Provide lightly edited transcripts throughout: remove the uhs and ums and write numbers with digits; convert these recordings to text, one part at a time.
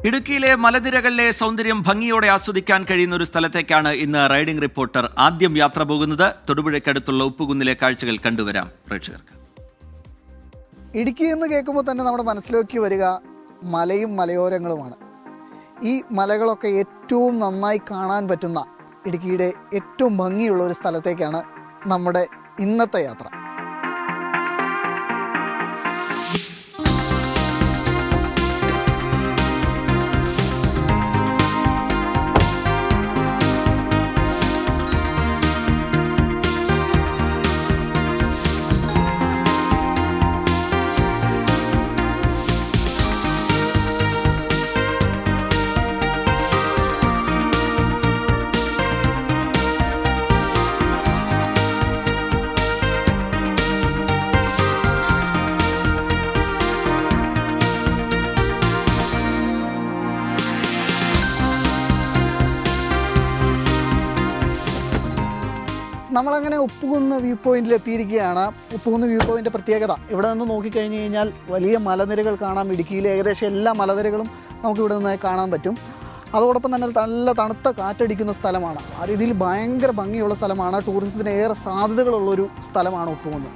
ഇടുക്കിയിലെ മലനിരകളിലെ സൗന്ദര്യം ഭംഗിയോടെ ആസ്വദിക്കാൻ കഴിയുന്ന ഒരു സ്ഥലത്തേക്കാണ് ഇന്ന് റൈഡിംഗ് റിപ്പോർട്ടർ ആദ്യം യാത്ര പോകുന്നത്. തൊടുപുഴയ്ക്കടുത്തുള്ള ഉപ്പുകുന്നിലെ കാഴ്ചകൾ കണ്ടുവരാം പ്രേക്ഷകർക്ക്. ഇടുക്കി എന്ന് കേൾക്കുമ്പോൾ തന്നെ നമ്മുടെ മനസ്സിലേക്ക് വരിക മലയും മലയോരങ്ങളുമാണ്. ഈ മലകളൊക്കെ ഏറ്റവും നന്നായി കാണാൻ പറ്റുന്ന ഇടുക്കിയുടെ ഏറ്റവും ഭംഗിയുള്ള ഒരു സ്ഥലത്തേക്കാണ് നമ്മുടെ ഇന്നത്തെ യാത്ര. നമ്മളങ്ങനെ ഉപ്പുകുന്ന് വ്യൂ പോയിന്റിൽ എത്തിയിരിക്കുകയാണ്. ഉപ്പുകുന്ന് വ്യൂ പോയിൻ്റ് പ്രത്യേകത, ഇവിടെ നിന്ന് നോക്കിക്കഴിഞ്ഞ് കഴിഞ്ഞാൽ വലിയ മലനിരകൾ കാണാം. ഇടുക്കിയിലെ ഏകദേശം എല്ലാ മലനിരകളും നമുക്ക് ഇവിടെ നിന്ന് കാണാൻ പറ്റും. അതോടൊപ്പം തന്നെ നല്ല തണുത്ത കാറ്റടിക്കുന്ന സ്ഥലമാണ്. ആ രീതിയിൽ ഭയങ്കര ഭംഗിയുള്ള സ്ഥലമാണ്. ടൂറിസത്തിന് ഏറെ സാധ്യതകളുള്ളൊരു സ്ഥലമാണ് ഉപ്പുകുന്ന്.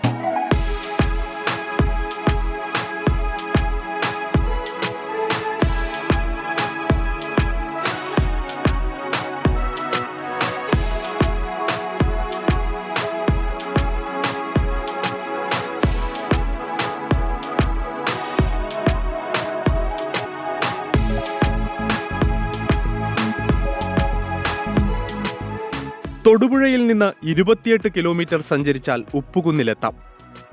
തൊടുപുഴയിൽ നിന്ന് 28 കിലോമീറ്റർ സഞ്ചരിച്ചാൽ ഉപ്പുകുന്നിലെത്താം.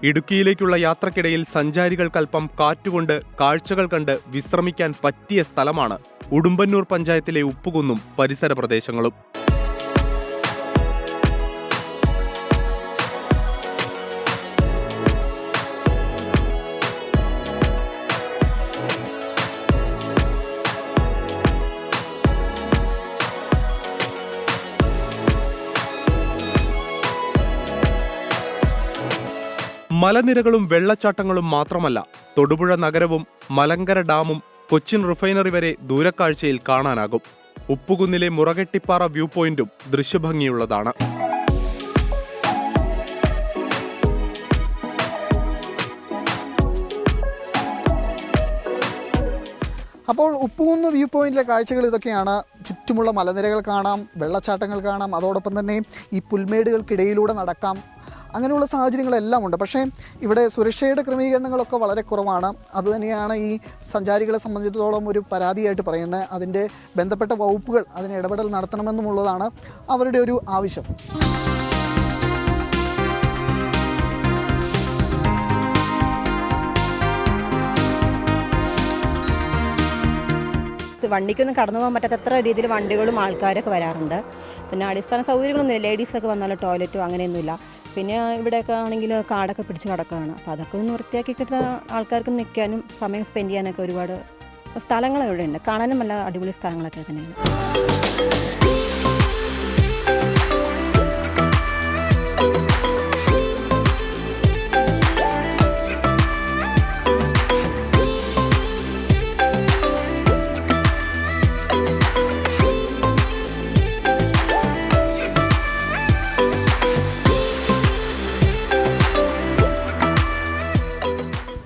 ഇടുക്കിയിലേക്കുള്ള യാത്രക്കിടയിൽ സഞ്ചാരികൾക്കല്പം കാറ്റുകൊണ്ട് കാഴ്ചകൾ കണ്ട് വിശ്രമിക്കാൻ പറ്റിയ സ്ഥലമാണ് ഉടുമ്പന്നൂർ പഞ്ചായത്തിലെ ഉപ്പുകുന്നും പരിസര പ്രദേശങ്ങളും. മലനിരകളും വെള്ളച്ചാട്ടങ്ങളും മാത്രമല്ല, തൊടുപുഴ നഗരവും മലങ്കര ഡാമും കൊച്ചിൻ റിഫൈനറി വരെ ദൂരക്കാഴ്ചയിൽ കാണാനാകും. ഉപ്പുകുന്നിലെ മുറകെട്ടിപ്പാറ വ്യൂ പോയിന്റും ദൃശ്യഭംഗിയുള്ളതാണ്. അപ്പോൾ ഉപ്പുകുന്ന് വ്യൂ പോയിന്റിലെ കാഴ്ചകൾ ഇതൊക്കെയാണ്. ചുറ്റുമുള്ള മലനിരകൾ കാണാം, വെള്ളച്ചാട്ടങ്ങൾ കാണാം, അതോടൊപ്പം തന്നെ ഈ പുൽമേടുകൾക്കിടയിലൂടെ നടക്കാം. അങ്ങനെയുള്ള സാഹചര്യങ്ങളെല്ലാം ഉണ്ട്. പക്ഷേ ഇവിടെ സുരക്ഷയുടെ ക്രമീകരണങ്ങളൊക്കെ വളരെ കുറവാണ്. അതുതന്നെയാണ് ഈ സഞ്ചാരികളെ സംബന്ധിച്ചിടത്തോളം ഒരു പരാതിയായിട്ട് പറയുന്നത്. അതിൻ്റെ ബന്ധപ്പെട്ട വകുപ്പുകൾ അതിന് ഇടപെടൽ നടത്തണമെന്നുമുള്ളതാണ് അവരുടെ ഒരു ആവശ്യം. വണ്ടിക്കൊന്നും കടന്നു പോകാൻ പറ്റാത്തത്ര രീതിയിൽ വണ്ടികളും ആൾക്കാരൊക്കെ വരാറുണ്ട്. പിന്നെ അടിസ്ഥാന സൗകര്യങ്ങളൊന്നുമില്ല. ലേഡീസൊക്കെ വന്നാലും ടോയ്ലറ്റോ അങ്ങനെയൊന്നുമില്ല. പിന്നെ ഇവിടെയൊക്കെ ആണെങ്കിൽ കാടൊക്കെ പിടിച്ച് കിടക്കുകയാണ്. അപ്പോൾ അതൊക്കെ ഒന്ന് വൃത്തിയാക്കി കിട്ടുന്ന ആൾക്കാർക്ക് നിൽക്കാനും സമയം സ്പെൻഡ് ചെയ്യാനൊക്കെ ഒരുപാട് സ്ഥലങ്ങൾ ഇവിടെ ഉണ്ട്. കാണാനും നല്ല അടിപൊളി സ്ഥലങ്ങളൊക്കെ തന്നെയാണ്.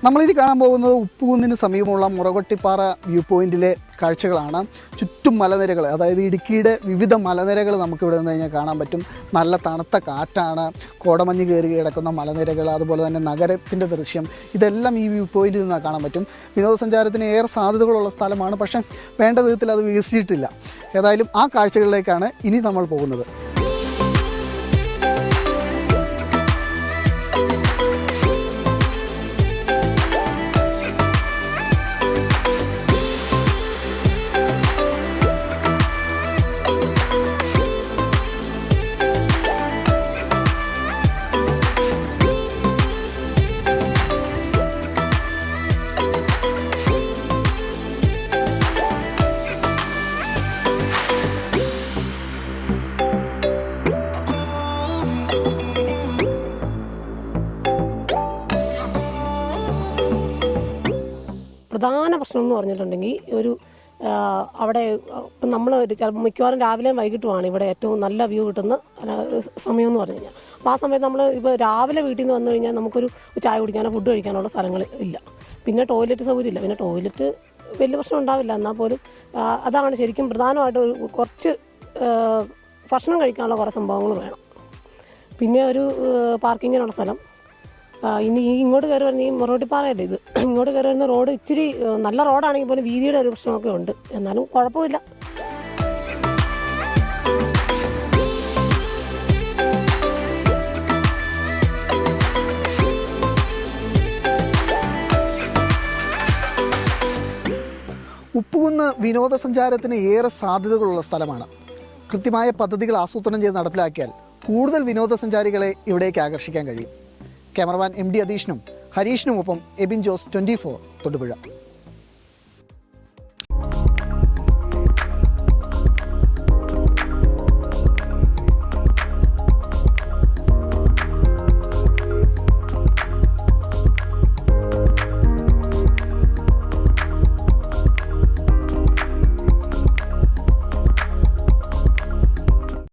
നമ്മളിനി കാണാൻ പോകുന്നത് ഉപ്പുകുന്നിന് സമീപമുള്ള മുറകൊട്ടിപ്പാറ വ്യൂ പോയിന്റിലെ കാഴ്ചകളാണ്. ചുറ്റും മലനിരകൾ, അതായത് ഇടുക്കിയുടെ വിവിധ മലനിരകൾ നമുക്കിവിടെ നിന്ന് കഴിഞ്ഞാൽ കാണാൻ പറ്റും. നല്ല തണുത്ത കാറ്റാണ്, കോടമഞ്ഞ് കയറി കിടക്കുന്ന മലനിരകൾ, അതുപോലെ തന്നെ നഗരത്തിൻ്റെ ദൃശ്യം, ഇതെല്ലാം ഈ വ്യൂ പോയിന്റിൽ നിന്ന് കാണാൻ പറ്റും. വിനോദസഞ്ചാരത്തിന് ഏറെ സാധ്യതകളുള്ള സ്ഥലമാണ്. പക്ഷേ വേണ്ട വിധത്തിൽ അത് വികസിച്ചിട്ടില്ല. ഏതായാലും ആ കാഴ്ചകളിലേക്കാണ് ഇനി നമ്മൾ പോകുന്നത്. പ്രധാന പ്രശ്നം എന്ന് പറഞ്ഞിട്ടുണ്ടെങ്കിൽ ഒരു അവിടെ നമ്മൾ മിക്കവാറും രാവിലെയും വൈകിട്ടുമാണ് ഇവിടെ ഏറ്റവും നല്ല വ്യൂ കിട്ടുന്ന സമയം എന്ന് പറഞ്ഞു കഴിഞ്ഞാൽ. അപ്പോൾ ആ സമയത്ത് നമ്മൾ ഇപ്പോൾ രാവിലെ വീട്ടിൽ നിന്ന് വന്നു കഴിഞ്ഞാൽ നമുക്കൊരു ചായ കുടിക്കാനോ ഫുഡ് കഴിക്കാനുള്ള സ്ഥലങ്ങൾ ഇല്ല. പിന്നെ ടോയ്ലറ്റ് സൗകര്യം ഇല്ല. പിന്നെ ടോയ്ലറ്റ് വലിയ പ്രശ്നം ഉണ്ടാവില്ല, എന്നാൽ പോലും അതാണ് ശരിക്കും പ്രധാനമായിട്ട് കുറച്ച് ഭക്ഷണം കഴിക്കാനുള്ള കുറേ സംഭവങ്ങൾ വേണം. പിന്നെ ഒരു പാർക്കിങ്ങിനുള്ള സ്ഥലം. ഇനി ഇങ്ങോട്ട് കയറി വരുന്ന ഈ മുറവട്ടിപ്പാറയല്ലേ ഇത്, ഇങ്ങോട്ട് കയറി വരുന്ന റോഡ് ഇച്ചിരി നല്ല റോഡാണെങ്കിൽ പോലും വീതിയുടെ ഒരു പ്രശ്നമൊക്കെ ഉണ്ട്, എന്നാലും കുഴപ്പമില്ല. ഉപ്പുകുന്ന് വിനോദസഞ്ചാരത്തിന് ഏറെ സാധ്യതകളുള്ള സ്ഥലമാണ്. കൃത്യമായ പദ്ധതികൾ ആസൂത്രണം ചെയ്ത് നടപ്പിലാക്കിയാൽ കൂടുതൽ വിനോദസഞ്ചാരികളെ ഇവിടേക്ക് ആകർഷിക്കാൻ കഴിയും. ക്യാമറമാൻ MD അധീഷിനും ഹരീഷിനുമൊപ്പം എബിൻ ജോസ്, 24 തൊടുപുഴ.